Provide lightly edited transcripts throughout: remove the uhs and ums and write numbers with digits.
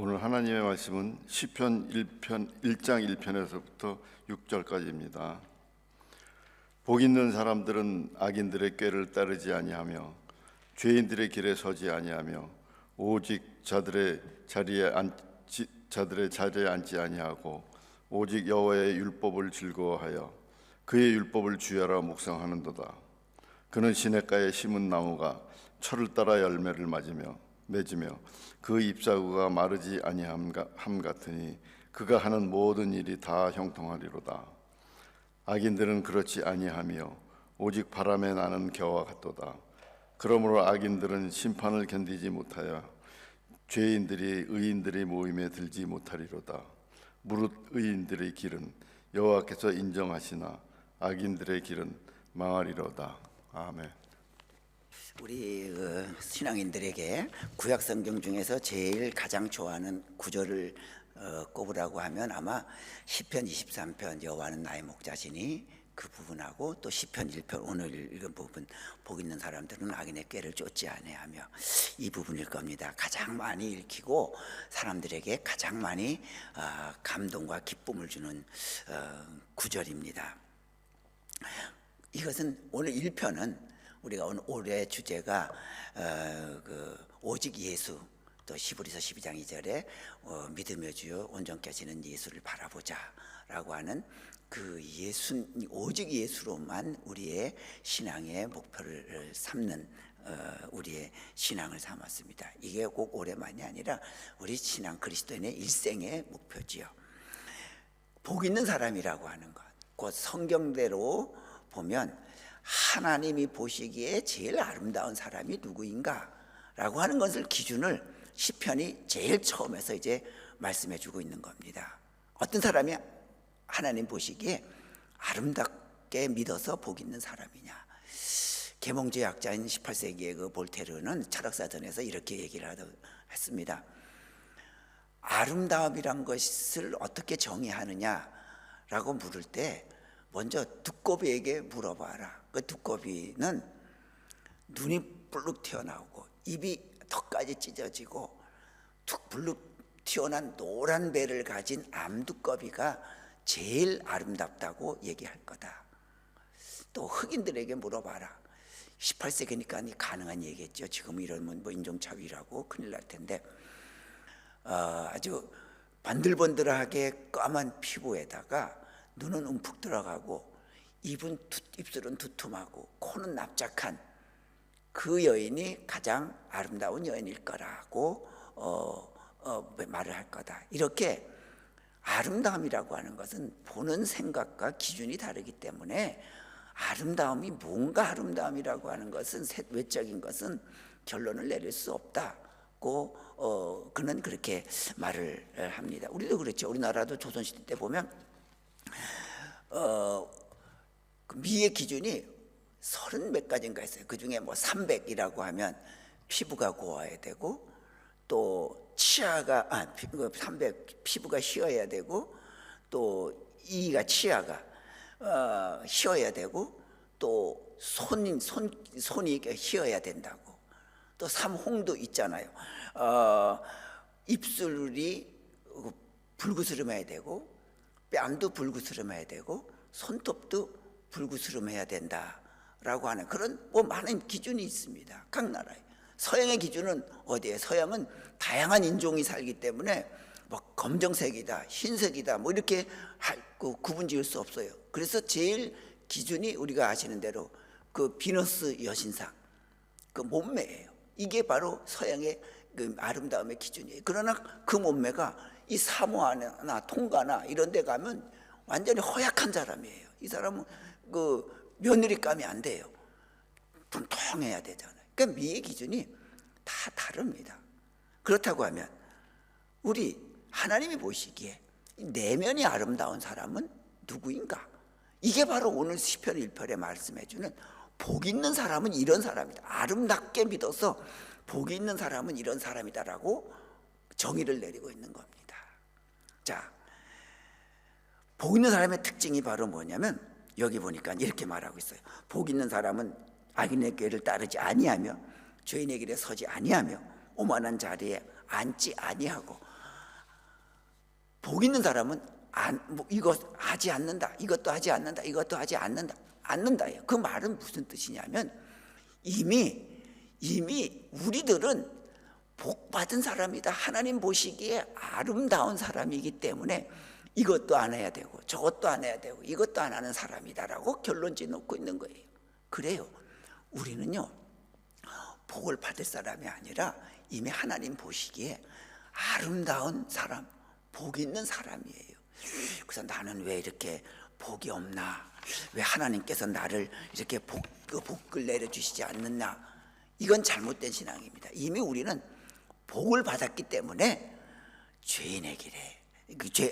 오늘 하나님의 말씀은 시편 1장 1편에서부터 6절까지입니다. 복 있는 사람들은 악인들의 꾀를 따르지 아니하며 죄인들의 길에 서지 아니하며 오직 자들의 자리에 앉지 아니하고 오직 여호와의 율법을 즐거워하여 그의 율법을 주야라 묵상하는도다. 그는 시냇가에 심은 나무가 철을 따라 열매를 맺으며 그 잎사구가 마르지 아니함 같으니 그가 하는 모든 일이 다 형통하리로다. 악인들은 그렇지 아니하며 오직 바람에 나는 겨와 같도다. 그러므로 악인들은 심판을 견디지 못하여 죄인들이 의인들의 모임에 들지 못하리로다. 무릇 의인들의 길은 여호와께서 인정하시나 악인들의 길은 망하리로다. 아멘. 우리 신앙인들에게 구약 성경 중에서 제일 가장 좋아하는 구절을 꼽으라고 하면 아마 시편 23편 여호와는 나의 목자시니 그 부분하고 또 시편 1편 오늘 읽은 부분 복 있는 사람들은 악인의 꾀를 쫓지 아니하며 이 부분일 겁니다. 가장 많이 읽히고 사람들에게 가장 많이 감동과 기쁨을 주는 구절입니다. 이것은 오늘 1편은 우리가 오늘 올해 주제가 오직 예수, 또 히브리서 12장 2절에 믿으며 주여 온전케 하시는 예수를 바라보자 라고 하는 그 오직 예수로만 우리의 신앙의 목표를 삼는 우리의 신앙을 삼았습니다. 이게 꼭 올해만이 아니라 우리 신앙 그리스도인의 일생의 목표지요. 복 있는 사람이라고 하는 것, 곧 성경대로 보면 하나님이 보시기에 제일 아름다운 사람이 누구인가 라고 하는 것을 기준을 시편이 제일 처음에서 이제 말씀해 주고 있는 겁니다. 어떤 사람이 하나님 보시기에 아름답게 믿어서 복 있는 사람이냐. 계몽주의 학자인 18세기의 그 볼테르는 철학사전에서 이렇게 얘기를 했습니다. 아름다움이란 것을 어떻게 정의하느냐라고 물을 때 먼저 두꺼비에게 물어봐라. 그 두꺼비는 눈이 불룩 튀어나오고 입이 턱까지 찢어지고 불룩 튀어난 노란 배를 가진 암두꺼비가 제일 아름답다고 얘기할 거다. 또 흑인들에게 물어봐라. 18세기니까 가능한 얘기겠죠. 지금 이러면 뭐 인종차별이라고 큰일 날 텐데 아주 번들번들하게 까만 피부에다가 눈은 움푹 들어가고 입술은 두툼하고 코는 납작한 그 여인이 가장 아름다운 여인일 거라고 말을 할 거다. 이렇게 아름다움이라고 하는 것은 보는 생각과 기준이 다르기 때문에 아름다움이 뭔가 아름다움이라고 하는 것은 외적인 것은 결론을 내릴 수 없다고 그는 그렇게 말을 합니다. 우리도 그렇죠. 우리나라도 조선시대 때 보면 미의 기준이 30몇 가지인가 있어요. 그 중에 뭐 300이라고 하면 피부가 고와야 되고 또 치아가 300 피부가 휘어야 되고 또 이가 치아가 휘어야 되고 또 손이 휘어야 된다고. 또 삼홍도 있잖아요. 입술이 불구스름해야 되고 뺨도 불구스름해야 되고 손톱도 불구스름해야 된다라고 하는 그런 많은 기준이 있습니다. 각 나라에. 서양의 기준은 어디에? 서양은 다양한 인종이 살기 때문에 뭐 검정색이다, 흰색이다, 뭐 이렇게 구분지을 수 없어요. 그래서 제일 기준이 우리가 아시는 대로 그 비너스 여신상, 그 몸매예요. 이게 바로 서양의 그 아름다움의 기준이에요. 그러나 그 몸매가 이 사모아나 통가나 이런 데 가면 완전히 허약한 사람이에요. 이 사람은 그 며느리감이 안 돼요. 통통해야 되잖아요. 그러니까 미의 기준이 다 다릅니다. 그렇다고 하면 우리 하나님이 보시기에 내면이 아름다운 사람은 누구인가? 이게 바로 오늘 시편 1편에 말씀해 주는 복 있는 사람은 이런 사람이다. 아름답게 믿어서 복 있는 사람은 이런 사람이다라고 정의를 내리고 있는 겁니다. 자, 복 있는 사람의 특징이 바로 뭐냐면 여기 보니까 이렇게 말하고 있어요. 복 있는 사람은 악인의 꾀를 따르지 아니하며 죄인의 길에 서지 아니하며 오만한 자리에 앉지 아니하고 복 있는 사람은 이거 하지 않는다, 이것도 하지 않는다, 이것도 하지 않는다예요. 그 말은 무슨 뜻이냐면 이미 우리들은 복 받은 사람이다. 하나님 보시기에 아름다운 사람이기 때문에 이것도 안 해야 되고 저것도 안 해야 되고 이것도 안 하는 사람이다라고 결론 짓놓고 있는 거예요. 그래요. 우리는요, 복을 받을 사람이 아니라 이미 하나님 보시기에 아름다운 사람, 복 있는 사람이에요. 그래서 나는 왜 이렇게 복이 없나? 왜 하나님께서 나를 이렇게 복을 내려주시지 않느냐? 이건 잘못된 신앙입니다. 이미 우리는 복을 받았기 때문에 죄인의 길에,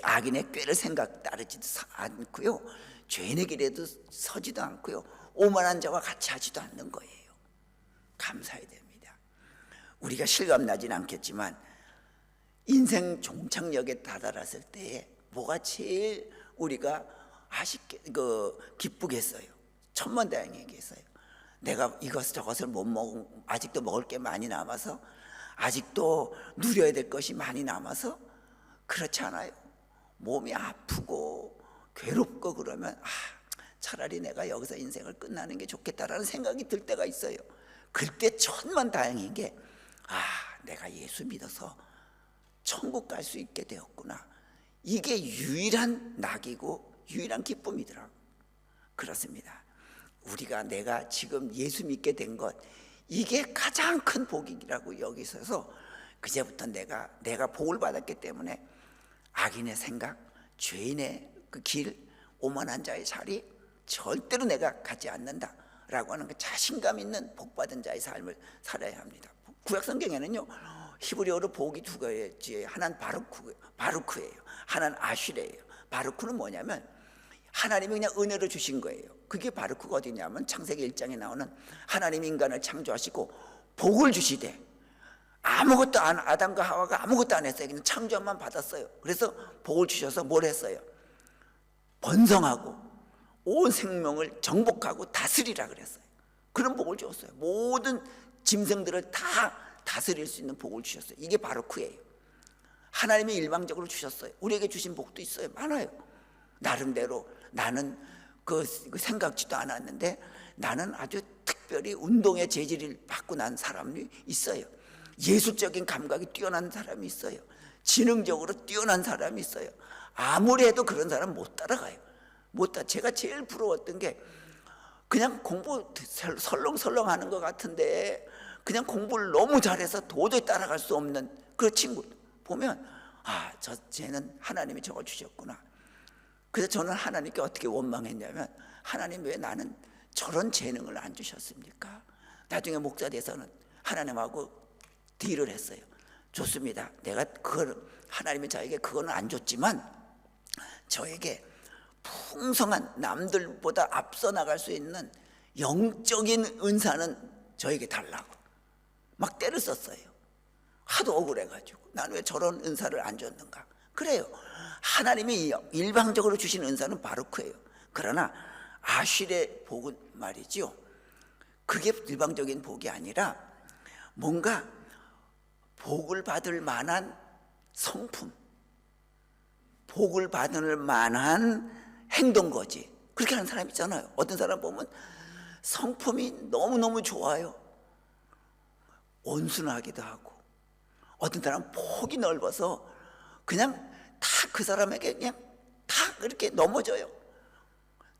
악인의 꾀를 따르지도 않고요, 죄인의 길에도 서지도 않고요, 오만한 자와 같이 하지도 않는 거예요. 감사해야 됩니다. 우리가 실감나진 않겠지만 인생 종착역에 다다랐을 때에 뭐가 제일 우리가 기쁘겠어요? 천만다행이겠어요. 내가 이것 저것을 못 먹은, 아직도 먹을 게 많이 남아서, 아직도 누려야 될 것이 많이 남아서, 그렇지 않아요? 몸이 아프고 괴롭고 그러면 차라리 내가 여기서 인생을 끝나는 게 좋겠다라는 생각이 들 때가 있어요. 그때 천만다행인 게 내가 예수 믿어서 천국 갈 수 있게 되었구나. 이게 유일한 낙이고 유일한 기쁨이더라고. 그렇습니다. 내가 지금 예수 믿게 된 것, 이게 가장 큰 복이라고 여기 있어서 그제부터 내가 복을 받았기 때문에 악인의 생각, 죄인의 그 길, 오만한 자의 자리 절대로 내가 가지 않는다라고 하는 그 자신감 있는 복받은 자의 삶을 살아야 합니다. 구약 성경에는요, 히브리어로 복이 두 가지, 하나는 바루크예요. 하나는 아쉬레예요. 바루크는 뭐냐면 하나님이 그냥 은혜로 주신 거예요. 그게 바루크가 어디냐면 창세기 1장에 나오는 하나님이 인간을 창조하시고 복을 주시되 아무것도 아담과 하와가 아무것도 안 했어요. 그냥 창조만 받았어요. 그래서 복을 주셔서 뭘 했어요? 번성하고 온 생명을 정복하고 다스리라 그랬어요. 그런 복을 주었어요. 모든 짐승들을 다 다스릴 수 있는 복을 주셨어요. 이게 바루크예요. 하나님이 일방적으로 주셨어요. 우리에게 주신 복도 있어요. 많아요. 나름대로 나는 그 생각지도 않았는데 나는 아주 특별히 운동의 재질을 받고 난 사람이 있어요. 예술적인 감각이 뛰어난 사람이 있어요. 지능적으로 뛰어난 사람이 있어요. 아무리 해도 그런 사람 못 따라가요. 제가 제일 부러웠던 게 그냥 공부 설렁설렁 하는 것 같은데 그냥 공부를 너무 잘해서 도저히 따라갈 수 없는 그 친구 보면 쟤는 하나님이 저걸 주셨구나. 그래서 저는 하나님께 어떻게 원망했냐면 하나님 왜 나는 저런 재능을 안 주셨습니까? 나중에 목사 돼서는 하나님하고 딜을 했어요. 좋습니다. 내가 하나님이 저에게 그거는 안 줬지만 저에게 풍성한 남들보다 앞서 나갈 수 있는 영적인 은사는 저에게 달라고 막 때를 썼어요. 하도 억울해가지고 나는 왜 저런 은사를 안 줬는가. 그래요. 하나님이 일방적으로 주신 은사는 바루크예요. 그러나 아실의 복은 말이죠, 그게 일방적인 복이 아니라 뭔가 복을 받을 만한 성품, 복을 받을 만한 행동거지. 그렇게 하는 사람 있잖아요. 어떤 사람 보면 성품이 너무너무 좋아요. 온순하기도 하고, 어떤 사람은 폭이 넓어서 그냥 다 그 사람에게 그냥 다 그렇게 넘어져요.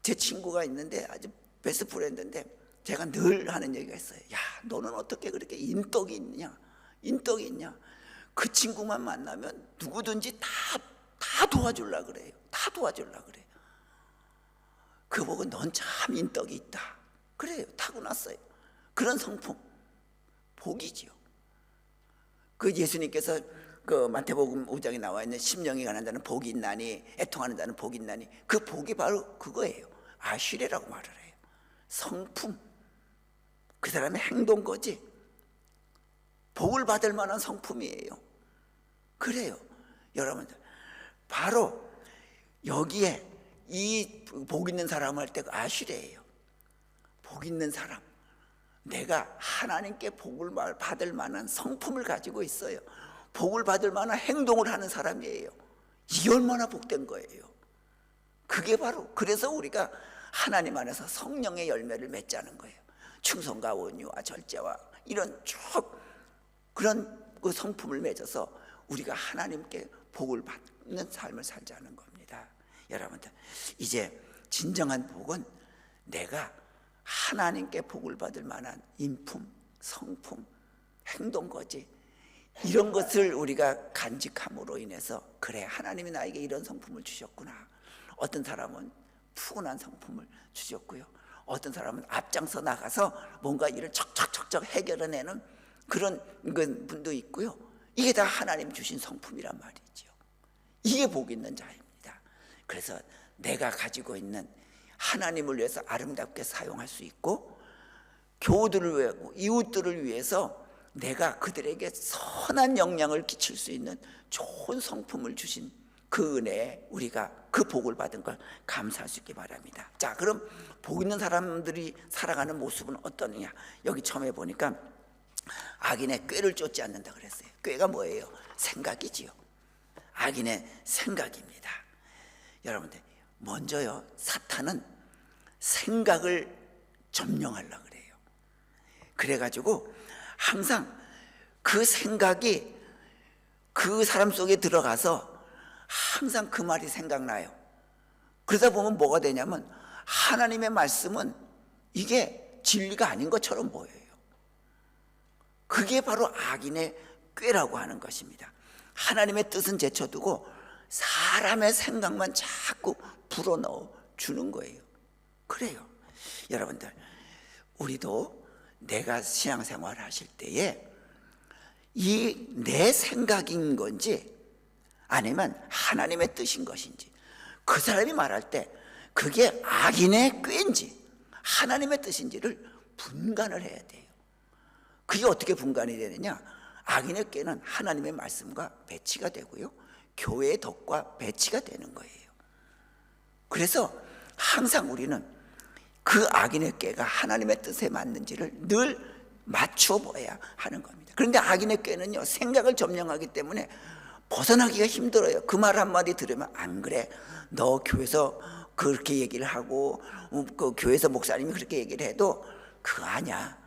제 친구가 있는데 아주 베스트 프렌드인데 제가 늘 하는 얘기가 있어요. 야, 너는 어떻게 그렇게 인덕이 있냐? 그 친구만 만나면 누구든지 다 도와주려고 그래요. 다 도와주려고 그래요. 그 보고 넌 참 인덕이 있다. 그래요. 타고났어요. 그런 성품, 복이지요. 그 예수님께서 그 마태복음 5장에 나와 있는 심령이 가난 자는 복이 있나니 애통하는 자는 복이 있나니, 그 복이 바로 그거예요. 아시레라고 말을 해요. 성품, 그 사람의 행동거지. 복을 받을 만한 성품이에요. 그래요. 여러분들 바로 여기에 이 복 있는 사람 할 때 아시레예요. 복 있는 사람, 내가 하나님께 복을 받을 만한 성품을 가지고 있어요. 복을 받을 만한 행동을 하는 사람이에요. 이게 얼마나 복된 거예요. 그게 바로 그래서 우리가 하나님 안에서 성령의 열매를 맺자는 거예요. 충성과 온유와 절제와 이런 쭉 그런 그 성품을 맺어서 우리가 하나님께 복을 받는 삶을 살자는 겁니다. 여러분들, 이제 진정한 복은 내가 하나님께 복을 받을 만한 인품, 성품, 행동 거지, 이런 것을 우리가 간직함으로 인해서 그래, 하나님이 나에게 이런 성품을 주셨구나. 어떤 사람은 푸근한 성품을 주셨고요, 어떤 사람은 앞장서 나가서 뭔가 일을 척척척척 해결해내는 그런 분도 있고요. 이게 다 하나님 주신 성품이란 말이죠. 이게 복 있는 자입니다. 그래서 내가 가지고 있는 하나님을 위해서 아름답게 사용할 수 있고, 교우들을 위하고 이웃들을 위해서 내가 그들에게 선한 영향을 끼칠 수 있는 좋은 성품을 주신 그 은혜에 우리가 그 복을 받은 걸 감사할 수 있기 바랍니다. 자, 그럼 복 있는 사람들이 살아가는 모습은 어떠느냐? 여기 처음에 보니까 악인의 꾀를 쫓지 않는다 그랬어요. 꾀가 뭐예요? 생각이지요. 악인의 생각입니다. 여러분들, 먼저요, 사탄은 생각을 점령하려고 그래요. 그래가지고 항상 그 생각이 그 사람 속에 들어가서 항상 그 말이 생각나요. 그러다 보면 뭐가 되냐면 하나님의 말씀은 이게 진리가 아닌 것처럼 보여요. 그게 바로 악인의 꾀라고 하는 것입니다. 하나님의 뜻은 제쳐두고 사람의 생각만 자꾸 불어넣어 주는 거예요. 그래요. 여러분들, 우리도 내가 신앙생활을 하실 때에 이 내 생각인 건지 아니면 하나님의 뜻인 것인지, 그 사람이 말할 때 그게 악인의 꾀인지 하나님의 뜻인지를 분간을 해야 돼요. 그게 어떻게 분간이 되느냐? 악인의 꾀는 하나님의 말씀과 배치가 되고요, 교회의 덕과 배치가 되는 거예요. 그래서 항상 우리는 그 악인의 꾀가 하나님의 뜻에 맞는지를 늘 맞추어 봐야 하는 겁니다. 그런데 악인의 꾀는요, 생각을 점령하기 때문에 벗어나기가 힘들어요. 그 말 한마디 들으면 안 그래, 너 교회에서 그렇게 얘기를 하고 그 교회에서 목사님이 그렇게 얘기를 해도 그거 아니야,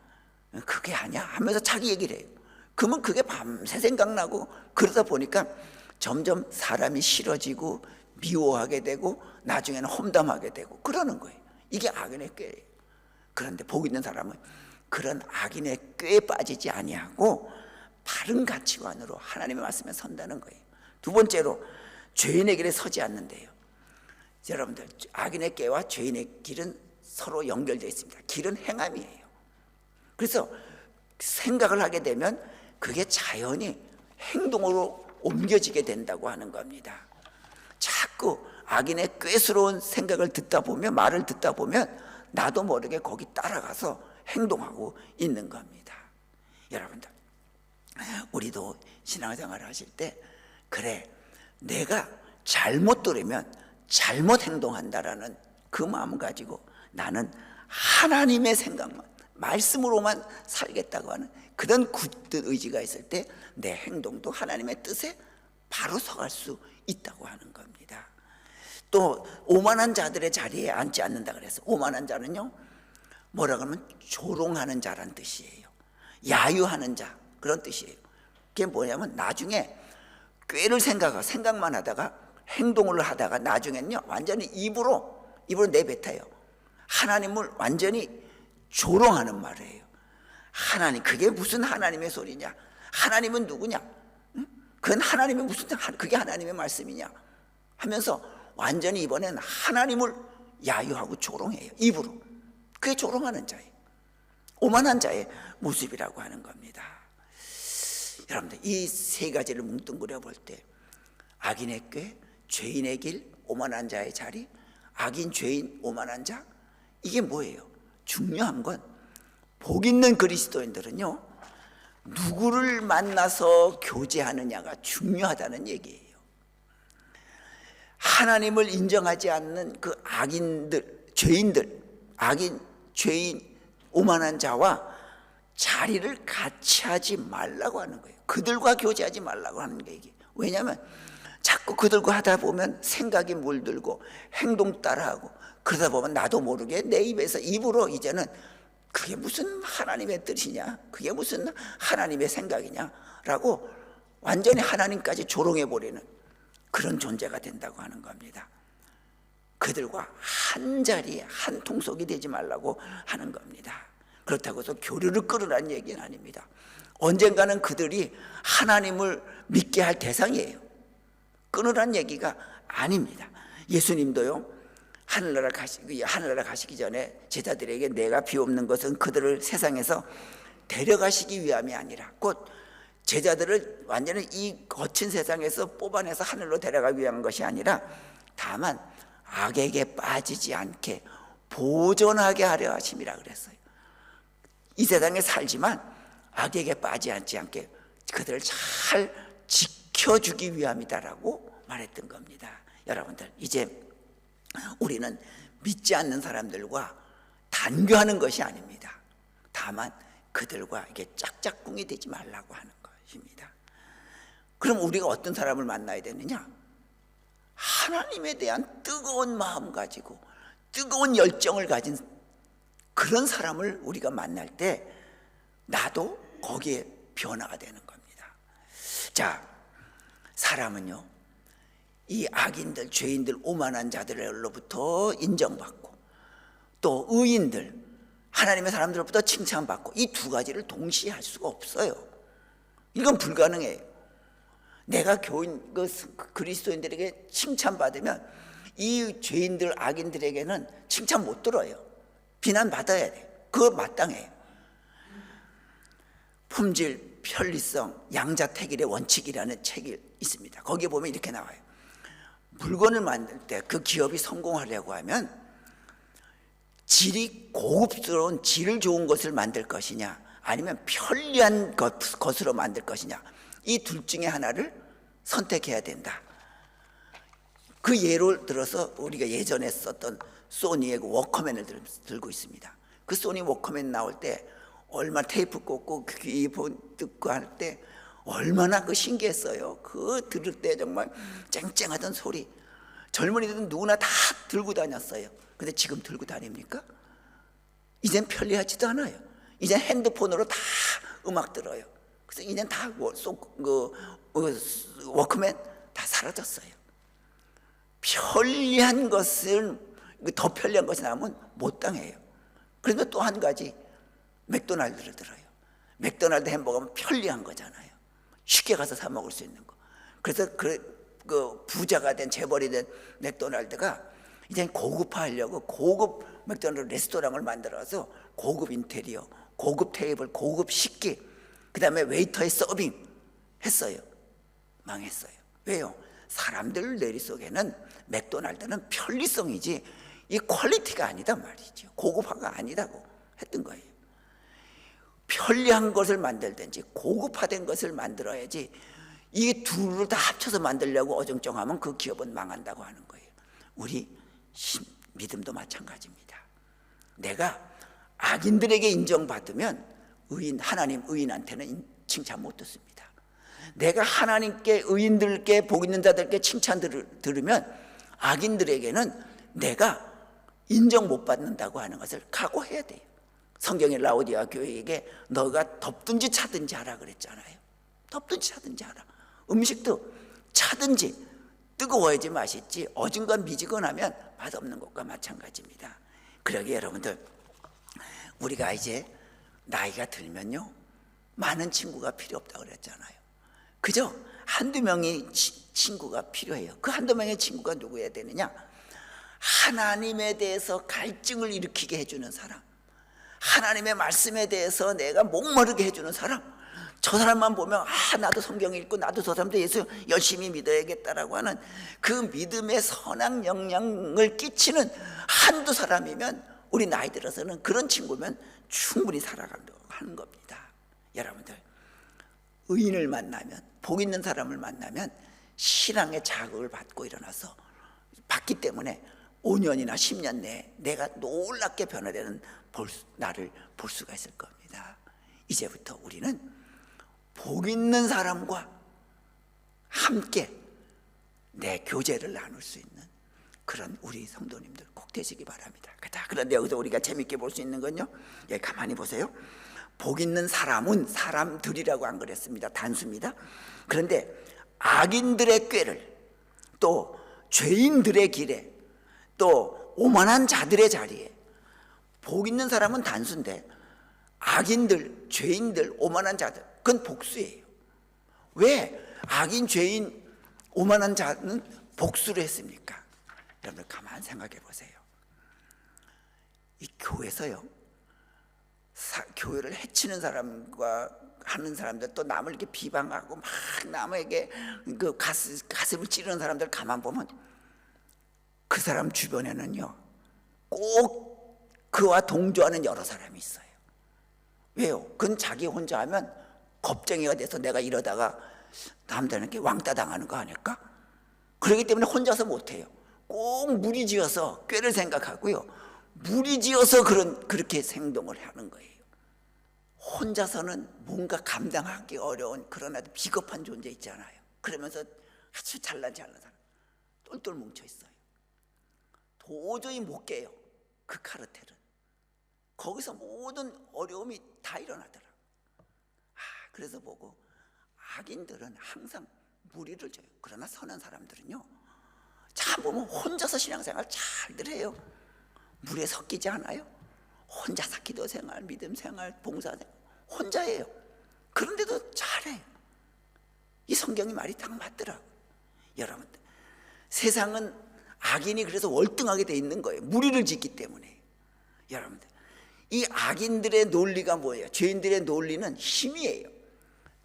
그게 아니야 하면서 자기 얘기를 해요. 그러면 그게 밤새 생각나고, 그러다 보니까 점점 사람이 싫어지고 미워하게 되고 나중에는 험담하게 되고 그러는 거예요. 이게 악인의 꾀예요. 그런데 복 있는 사람은 그런 악인의 꾀에 빠지지 아니하고 바른 가치관으로 하나님의 말씀에 선다는 거예요. 두 번째로, 죄인의 길에 서지 않는데요. 여러분들, 악인의 꾀와 죄인의 길은 서로 연결되어 있습니다. 길은 행함이에요. 그래서 생각을 하게 되면 그게 자연히 행동으로 옮겨지게 된다고 하는 겁니다. 자꾸 악인의 꾀스러운 생각을 듣다 보면, 말을 듣다 보면 나도 모르게 거기 따라가서 행동하고 있는 겁니다. 여러분들, 우리도 신앙생활을 하실 때 그래, 내가 잘못 들으면 잘못 행동한다라는 그 마음 가지고 나는 하나님의 생각만, 말씀으로만 살겠다고 하는 그런 굳은 의지가 있을 때 내 행동도 하나님의 뜻에 바로 서갈 수 있다고 하는 겁니다. 또 오만한 자들의 자리에 앉지 않는다 그래서, 오만한 자는요, 뭐라 그러면 조롱하는 자란 뜻이에요. 야유하는 자, 그런 뜻이에요. 그게 뭐냐면 나중에 꾀를 생각만 하다가 행동을 하다가 나중에는요, 완전히 입으로 내뱉어요. 하나님을 완전히 조롱하는 말이에요. 하나님, 그게 무슨 하나님의 소리냐? 하나님은 누구냐? 그건 하나님의 그게 하나님의 말씀이냐? 하면서 완전히 이번엔 하나님을 야유하고 조롱해요. 입으로. 그게 조롱하는 자예요. 오만한 자의 모습이라고 하는 겁니다. 여러분들, 이 세 가지를 뭉뚱그려 볼 때 악인의 꾀, 죄인의 길, 오만한 자의 자리, 악인, 죄인, 오만한 자, 이게 뭐예요? 중요한 건 복 있는 그리스도인들은요, 누구를 만나서 교제하느냐가 중요하다는 얘기예요. 하나님을 인정하지 않는 그 악인들, 죄인들, 악인, 죄인, 오만한 자와 자리를 같이 하지 말라고 하는 거예요. 그들과 교제하지 말라고 하는 게 이게. 왜냐하면 자꾸 자꾸 그들과 하다 보면 생각이 물들고 행동 따라하고, 그러다 보면 나도 모르게 내 입으로 이제는 그게 무슨 하나님의 뜻이냐, 그게 무슨 하나님의 생각이냐 라고 완전히 하나님까지 조롱해버리는 그런 존재가 된다고 하는 겁니다. 그들과 한 자리에 한 통속이 되지 말라고 하는 겁니다. 그렇다고 해서 교류를 끊으라는 얘기는 아닙니다. 언젠가는 그들이 하나님을 믿게 할 대상이에요. 끊으라는 얘기가 아닙니다. 예수님도요, 하늘나라 가시기 전에 제자들에게 내가 비옵는 것은 그들을 세상에서 데려가시기 위함이 아니라, 곧 제자들을 완전히 이 거친 세상에서 뽑아내서 하늘로 데려가기 위한 것이 아니라 다만 악에게 빠지지 않게 보존하게 하려 하심이라 그랬어요. 이 세상에 살지만 악에게 빠지지 않게 그들을 잘 지켜주기 위함이다라고 말했던 겁니다. 여러분들, 이제 우리는 믿지 않는 사람들과 단교하는 것이 아닙니다. 다만 그들과 이게 짝짝꿍이 되지 말라고 하는 것입니다. 그럼 우리가 어떤 사람을 만나야 되느냐? 하나님에 대한 뜨거운 마음 가지고 뜨거운 열정을 가진 그런 사람을 우리가 만날 때 나도 거기에 변화가 되는 겁니다. 자, 사람은요, 이 악인들, 죄인들, 오만한 자들로부터 인정받고 또 의인들, 하나님의 사람들로부터 칭찬받고, 이 두 가지를 동시에 할 수가 없어요. 이건 불가능해요. 내가 교인, 그리스도인들에게 칭찬받으면 이 죄인들, 악인들에게는 칭찬 못 들어요. 비난받아야 돼요. 그거 마땅해요. 품질, 편리성, 양자택일의 원칙이라는 책이 있습니다. 거기에 보면 이렇게 나와요. 물건을 만들 때 그 기업이 성공하려고 하면 질이 고급스러운, 질 좋은 것을 만들 것이냐, 아니면 편리한 것으로 만들 것이냐, 이 둘 중에 하나를 선택해야 된다. 그 예를 들어서 우리가 예전에 썼던 소니의 그 워커맨을 들고 있습니다. 그 소니 워커맨 나올 때 얼마 테이프 꽂고 이폰 듣고 할 때 얼마나 그 신기했어요. 그 들을 때 정말 쨍쨍하던 소리. 젊은이들은 누구나 다 들고 다녔어요. 근데 지금 들고 다닙니까? 이젠 편리하지도 않아요. 이젠 핸드폰으로 다 음악 들어요. 그래서 이젠 다 워크맨 다 사라졌어요. 편리한 것을, 더 편리한 것이 나오면 못 당해요. 그런데 또 한 가지, 맥도날드를 들어요. 맥도날드 햄버거는 편리한 거잖아요. 쉽게 가서 사 먹을 수 있는 거. 그래서 그 부자가 된, 재벌이 된 맥도날드가 이제 고급화하려고 고급 맥도날드 레스토랑을 만들어서 고급 인테리어, 고급 테이블, 고급 식기, 그 다음에 웨이터의 서빙 했어요. 망했어요. 왜요? 사람들 뇌리 속에는 맥도날드는 편리성이지 이 퀄리티가 아니단 말이죠. 고급화가 아니다고 했던 거예요. 편리한 것을 만들든지 고급화된 것을 만들어야지, 이 둘을 다 합쳐서 만들려고 어정쩡하면 그 기업은 망한다고 하는 거예요. 우리 믿음도 마찬가지입니다. 내가 악인들에게 인정받으면 하나님 의인한테는 칭찬 못 듣습니다. 내가 하나님께, 의인들께, 복 있는 자들께 칭찬 들으면 악인들에게는 내가 인정 못 받는다고 하는 것을 각오해야 돼요. 성경의 라오디아 교회에게 너가 덥든지 차든지 하라 그랬잖아요. 덥든지 차든지 하라. 음식도 차든지 뜨거워야지 맛있지 어중간 미지근하면 맛없는 것과 마찬가지입니다. 그러기에 여러분들, 우리가 이제 나이가 들면요, 많은 친구가 필요 없다고 그랬잖아요. 그죠? 한두 명의 친구가 필요해요. 그 한두 명의 친구가 누구여야 되느냐? 하나님에 대해서 갈증을 일으키게 해주는 사람, 하나님의 말씀에 대해서 내가 목마르게 해주는 사람. 저 사람만 보면 나도 성경 읽고 나도 저 사람도 예수 열심히 믿어야겠다라고 하는 그 믿음의 선한 영향을 끼치는 한두 사람이면, 우리 나이 들어서는 그런 친구면 충분히 살아간다고 하는 겁니다. 여러분들, 의인을 만나면, 복 있는 사람을 만나면 신앙의 자극을 받고 일어나서 받기 때문에 5년이나 10년 내에 내가 놀랍게 변화되는 나를 볼 수가 있을 겁니다. 이제부터 우리는 복 있는 사람과 함께 내 교제를 나눌 수 있는 그런 우리 성도님들 꼭 되시기 바랍니다. 자, 그런데 여기서 우리가 재밌게 볼 수 있는 건요, 예, 가만히 보세요. 복 있는 사람은 사람들이라고 안 그랬습니다. 단수입니다. 그런데 악인들의 꾀를, 또 죄인들의 길에, 또 오만한 자들의 자리에, 복 있는 사람은 단수인데 악인들, 죄인들, 오만한 자들, 그건 복수예요. 왜 악인, 죄인, 오만한 자는 복수를 했습니까? 여러분들 가만히 생각해 보세요. 이 교회에서요, 교회를 해치는 사람과 하는 사람들, 또 남을 이렇게 비방하고 막 남에게 그 가슴을 찌르는 사람들 가만 보면 그 사람 주변에는요 꼭 그와 동조하는 여러 사람이 있어요. 왜요? 그건 자기 혼자 하면 겁쟁이가 돼서 내가 이러다가 남들에게 왕따 당하는 거 아닐까? 그렇기 때문에 혼자서 못해요. 꼭 무리지어서 꾀를 생각하고요, 무리지어서 그렇게 행동을 하는 거예요. 혼자서는 뭔가 감당하기 어려운, 그러나 비겁한 존재 있잖아요. 그러면서 아주 잘난 사람 똘똘 뭉쳐 있어요. 도저히 못 깨요. 그 카르텔은 거기서 모든 어려움이 다 일어나더라. 그래서 보고 악인들은 항상 무리를 줘요. 그러나 선한 사람들은요, 참 보면 혼자서 신앙생활 잘들 해요. 무리에 섞이지 않아요. 혼자서 기도 생활, 믿음 생활, 봉사 생활 혼자예요. 그런데도 잘해요. 이 성경이 말이 딱 맞더라고요. 여러분들, 세상은 악인이 그래서 월등하게 돼 있는 거예요. 무리를 짓기 때문에. 여러분들, 이 악인들의 논리가 뭐예요? 죄인들의 논리는 힘이에요.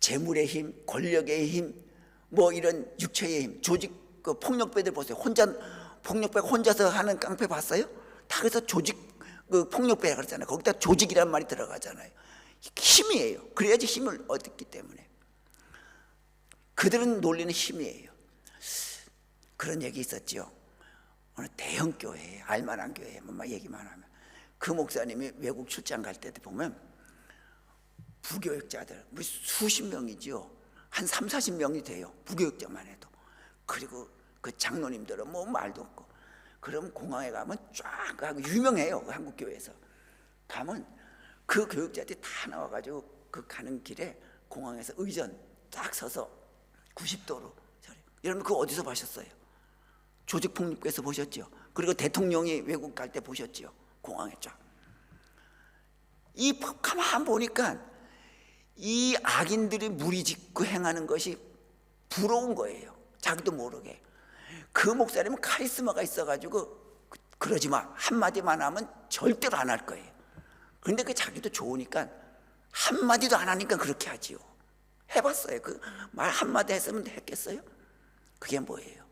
재물의 힘, 권력의 힘, 뭐 이런 육체의 힘, 조직, 그 폭력배들 보세요. 폭력배 혼자서 하는 깡패 봤어요? 다 그래서 조직, 그 폭력배라 그러잖아요. 거기다 조직이란 말이 들어가잖아요. 힘이에요. 그래야지 힘을 얻기 때문에. 그들은 논리는 힘이에요. 그런 얘기 있었죠. 어느 대형 교회에, 알만한 교회에 막 얘기만 하면 그 목사님이 외국 출장 갈 때 보면 부교육자들 수십 명이죠. 한 3, 40명이 돼요. 부교육자만 해도. 그리고 그 장로님들은 뭐 말도 없고. 그럼 공항에 가면 쫙 가고, 유명해요. 그 한국 교회에서 가면 그 교육자들이 다 나와가지고 그 가는 길에 공항에서 의전 딱 서서 90도로. 여러분 그거 어디서 보셨어요? 조직폭력배에서 보셨죠? 그리고 대통령이 외국 갈 때 보셨죠? 공항에 쫙. 이 가만 보니까 이 악인들이 무리짓고 행하는 것이 부러운 거예요. 자기도 모르게. 그 목사님은 카리스마가 있어가지고 그러지 마, 한마디만 하면 절대로 안 할 거예요. 그런데 그 자기도 좋으니까 한마디도 안 하니까 그렇게 하지요. 해봤어요. 그 말 한마디 했으면 했겠어요? 그게 뭐예요?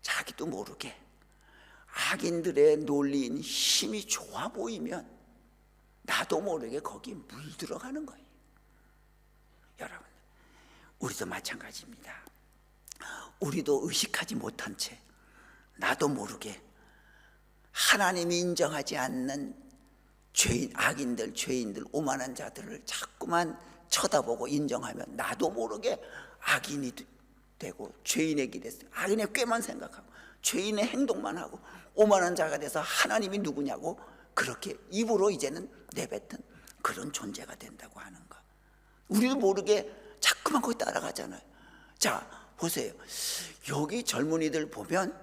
자기도 모르게 악인들의 논리인 힘이 좋아 보이면 나도 모르게 거기 물들어가는 거예요. 여러분, 우리도 마찬가지입니다. 우리도 의식하지 못한 채 나도 모르게 하나님이 인정하지 않는 죄인, 악인들, 죄인들, 오만한 자들을 자꾸만 쳐다보고 인정하면 나도 모르게 악인이 되고 죄인의 길에 악인의 꾀만 생각하고 죄인의 행동만 하고 오만한 자가 돼서 하나님이 누구냐고 그렇게 입으로 이제는 내뱉은 그런 존재가 된다고 하는 거. 우리도 모르게 자꾸만 거기 따라가잖아요. 자, 보세요. 여기 젊은이들 보면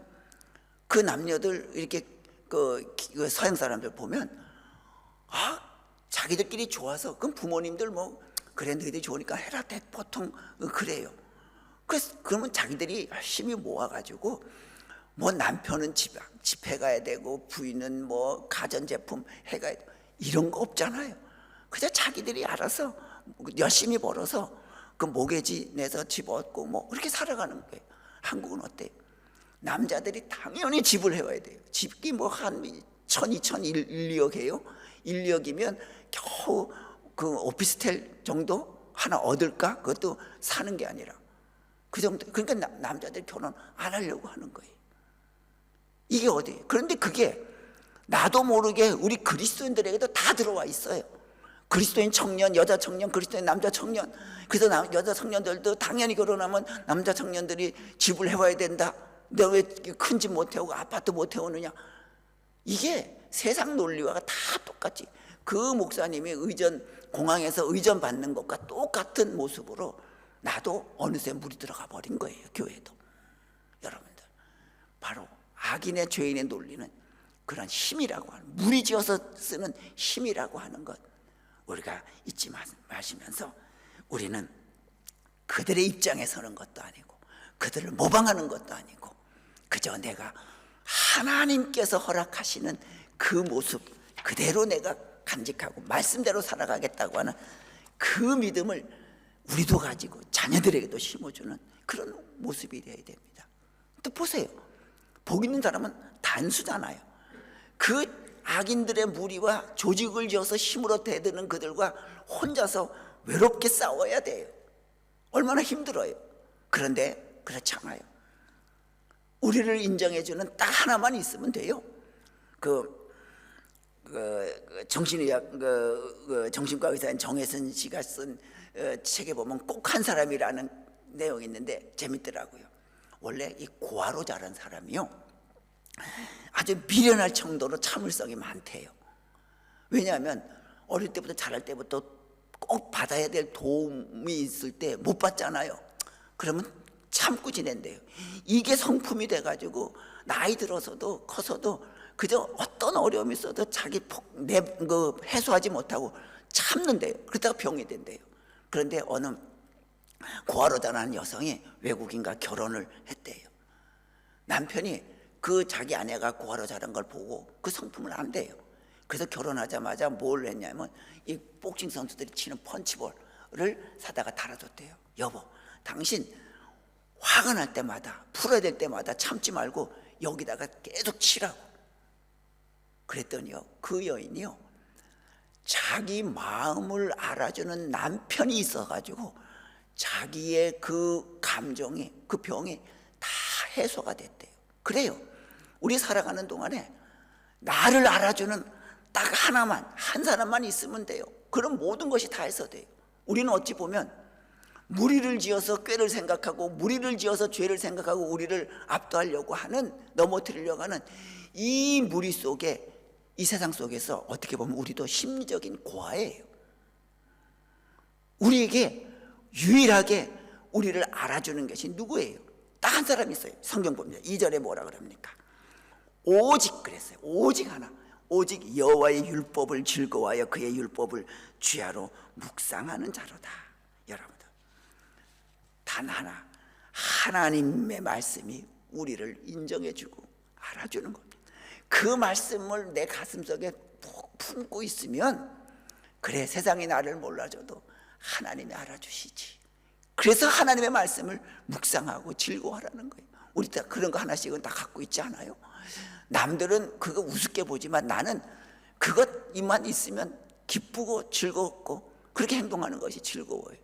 그 남녀들 이렇게 그 서양 사람들 보면 자기들끼리 좋아서 그럼 부모님들 뭐 그래 너희들이 좋으니까 해라 보통 그래요. 그래서 그러면 자기들이 열심히 모아가지고 뭐 남편은 집해 가야 되고 부인은 뭐 가전제품 해가야 되고 이런 거 없잖아요. 그냥 자기들이 알아서 열심히 벌어서 그 모개지 내서 집 얻고 뭐 그렇게 살아가는 거예요. 한국은 어때요? 남자들이 당연히 집을 해와야 돼요. 집이 뭐 한 1,000, 2,000, 1, 2억 해요. 1, 2억이면 겨우 그 오피스텔 정도 하나 얻을까? 그것도 사는 게 아니라 그 정도. 그러니까 남자들이 결혼 안 하려고 하는 거예요. 이게 어디예요? 그런데 그게 나도 모르게 우리 그리스도인들에게도 다 들어와 있어요. 그리스도인 청년, 여자 청년, 그리스도인 남자 청년. 그래서 여자 청년들도 당연히 결혼하면 남자 청년들이 집을 해와야 된다. 내가 왜 큰 집 못 해오고 아파트 못 해오느냐. 이게 세상 논리와 다 똑같이 그 목사님이 공항에서 의전 받는 것과 똑같은 모습으로 나도 어느새 물이 들어가 버린 거예요. 교회도. 여러분들, 바로 악인의 죄인의 논리는 그런 힘이라고 하는, 무리지어서 쓰는 힘이라고 하는 것 우리가 잊지 마시면서, 우리는 그들의 입장에 서는 것도 아니고 그들을 모방하는 것도 아니고 그저 내가 하나님께서 허락하시는 그 모습 그대로 내가 간직하고 말씀대로 살아가겠다고 하는 그 믿음을 우리도 가지고 자녀들에게도 심어주는 그런 모습이 되어야 됩니다. 또 보세요. 복 있는 사람은 단수잖아요. 그 악인들의 무리와 조직을 지어서 힘으로 대드는 그들과 혼자서 외롭게 싸워야 돼요. 얼마나 힘들어요. 그런데 그렇지 않아요. 우리를 인정해주는 딱 하나만 있으면 돼요. 정신과 의사인 정혜선 씨가 쓴 책에 보면 꼭 한 사람이라는 내용이 있는데 재밌더라고요. 원래 이 고아로 자란 사람이요, 아주 미련할 정도로 참을성이 많대요. 왜냐하면 어릴 때부터 자랄 때부터 꼭 받아야 될 도움이 있을 때 못 받잖아요. 그러면 참고 지낸대요. 이게 성품이 돼가지고 나이 들어서도 커서도 그저 어떤 어려움이 있어도 자기 해소하지 못하고 참는데요. 그러다가 병이 된대요. 그런데 어느 고아로 자라는 여성이 외국인과 결혼을 했대요. 남편이 그 자기 아내가 고아로 자란 걸 보고 그 성품을 안대요. 그래서 결혼하자마자 뭘 했냐면 이 복싱 선수들이 치는 펀치볼을 사다가 달아줬대요. 여보, 당신 화가 날 때마다, 풀어야 될 때마다 참지 말고 여기다가 계속 치라고. 그랬더니요, 그 여인이요, 자기 마음을 알아주는 남편이 있어가지고 자기의 그 감정이, 그 병이 다 해소가 됐대요. 그래요. 우리 살아가는 동안에 나를 알아주는 딱 하나만, 한 사람만 있으면 돼요. 그럼 모든 것이 다 해소돼요. 우리는 어찌 보면 무리를 지어서 꾀를 생각하고 무리를 지어서 죄를 생각하고 우리를 압도하려고 하는, 넘어뜨리려고 하는 이 무리 속에, 이 세상 속에서 어떻게 보면 우리도 심리적인 고아예요. 우리에게 유일하게 우리를 알아주는 것이 누구예요? 딱 한 사람이 있어요. 성경 봅니다. 2절에 뭐라 그럽니까? 오직 그랬어요. 오직 하나. 오직 여호와의 율법을 즐거워하여 그의 율법을 주야로 묵상하는 자로다. 여러분들, 단 하나, 하나님의 말씀이 우리를 인정해주고 알아주는 겁니다. 그 말씀을 내 가슴속에 푹 품고 있으면, 그래, 세상이 나를 몰라줘도 하나님이 알아주시지. 그래서 하나님의 말씀을 묵상하고 즐거워하라는 거예요. 우리 다 그런 거 하나씩은 다 갖고 있지 않아요? 남들은 그거 우습게 보지만 나는 그것만 있으면 기쁘고 즐겁고 그렇게 행동하는 것이 즐거워요.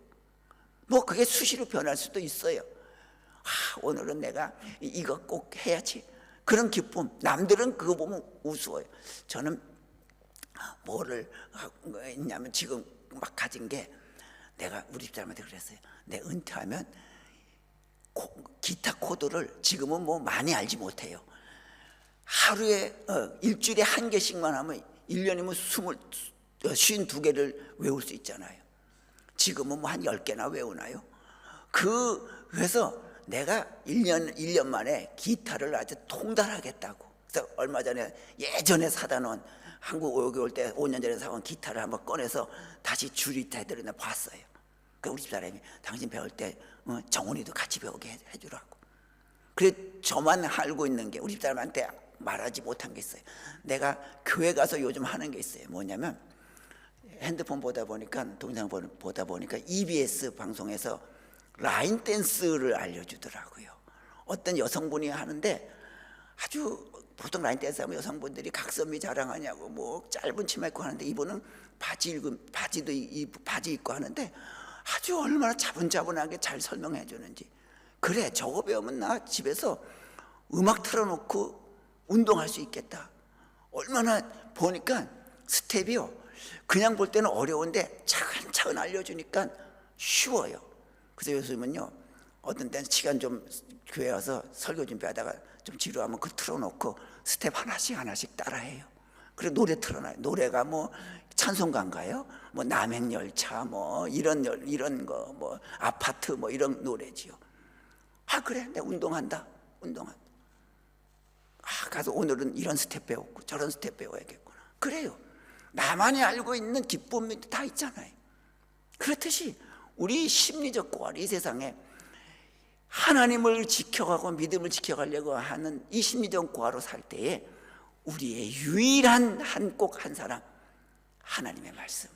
뭐 그게 수시로 변할 수도 있어요. 오늘은 내가 이거 꼭 해야지, 그런 기쁨. 남들은 그거 보면 우스워요. 저는 뭐를 있냐면 지금 막 가진 게, 내가 우리 집사람한테 그랬어요. 내 은퇴하면 기타 코드를 지금은 뭐 많이 알지 못해요. 하루에 일주일에 한 개씩만 하면 1년이면 52개를 외울 수 있잖아요. 지금은 뭐 한 10개나 외우나요? 그래서 내가 1년 만에 기타를 아주 통달하겠다고. 그래서 얼마 전에 예전에 사다 놓은, 한국 여기 올 때 5년 전에 사온 기타를 한번 꺼내서 다시 줄이타 해드리나 봤어요. 그 우리 집사람이 당신 배울 때 정훈이도 같이 배우게 해주라고. 그래, 저만 알고 있는 게, 우리 집사람한테 말하지 못한 게 있어요. 내가 교회 가서 요즘 하는 게 있어요. 뭐냐면 핸드폰 보다 보니까, 동영상 보다 보니까 EBS 방송에서 라인 댄스를 알려주더라고요. 어떤 여성분이 하는데, 아주 보통 라인 댄스 하면 여성분들이 각선미 자랑하냐고 뭐 짧은 치마 입고 하는데, 이분은 바지 입고 하는데 아주 얼마나 차분차분하게 잘 설명해 주는지. 그래, 저거 배우면 나 집에서 음악 틀어놓고 운동할 수 있겠다. 얼마나, 보니까 스텝이요, 그냥 볼 때는 어려운데 차근차근 알려주니까 쉬워요. 그래서 요즘은요, 어떤 때는 시간 좀 교회 와서 설교 준비하다가 좀 지루하면 그 틀어놓고 스텝 하나씩 따라해요. 그리고 노래 틀어놔요. 노래가 뭐 찬송가인가요? 뭐 남행열차 뭐 이런 거 뭐 아파트 뭐 이런 노래지요. 아 그래, 내가 운동한다. 아 가서 오늘은 이런 스텝 배웠고 저런 스텝 배워야겠구나. 그래요. 나만이 알고 있는 기쁨이 다 있잖아요. 그렇듯이 우리 심리적 고갈, 이 세상에 하나님을 지켜가고 믿음을 지켜가려고 하는 이 심리적 고아로 살 때에 우리의 유일한 한 사람, 하나님의 말씀,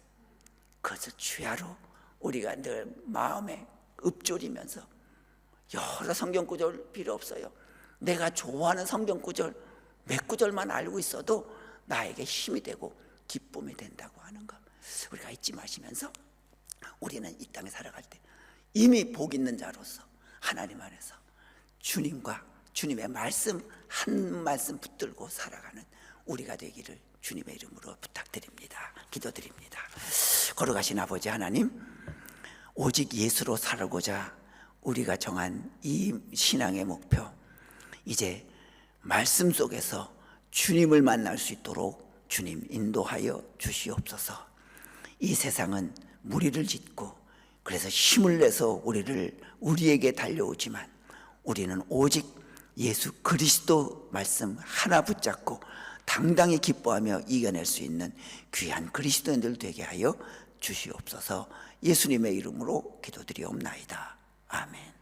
그것을 주야로 우리가 늘 마음에 읊조리면서, 여러 성경 구절 필요 없어요. 내가 좋아하는 성경 구절 몇 구절만 알고 있어도 나에게 힘이 되고 기쁨이 된다고 하는 것, 우리가 잊지 마시면서 우리는 이 땅에 살아갈 때 이미 복 있는 자로서 하나님 안에서 주님과 주님의 말씀 한 말씀 붙들고 살아가는 우리가 되기를 주님의 이름으로 부탁드립니다. 기도드립니다. 걸어가신 아버지 하나님, 오직 예수로 살고자 우리가 정한 이 신앙의 목표, 이제 말씀 속에서 주님을 만날 수 있도록 주님 인도하여 주시옵소서. 이 세상은 무리를 짓고 그래서 힘을 내서 우리에게 달려오지만 우리는 오직 예수 그리스도 말씀 하나 붙잡고 당당히 기뻐하며 이겨낼 수 있는 귀한 그리스도인들 되게 하여 주시옵소서. 예수님의 이름으로 기도드리옵나이다. 아멘.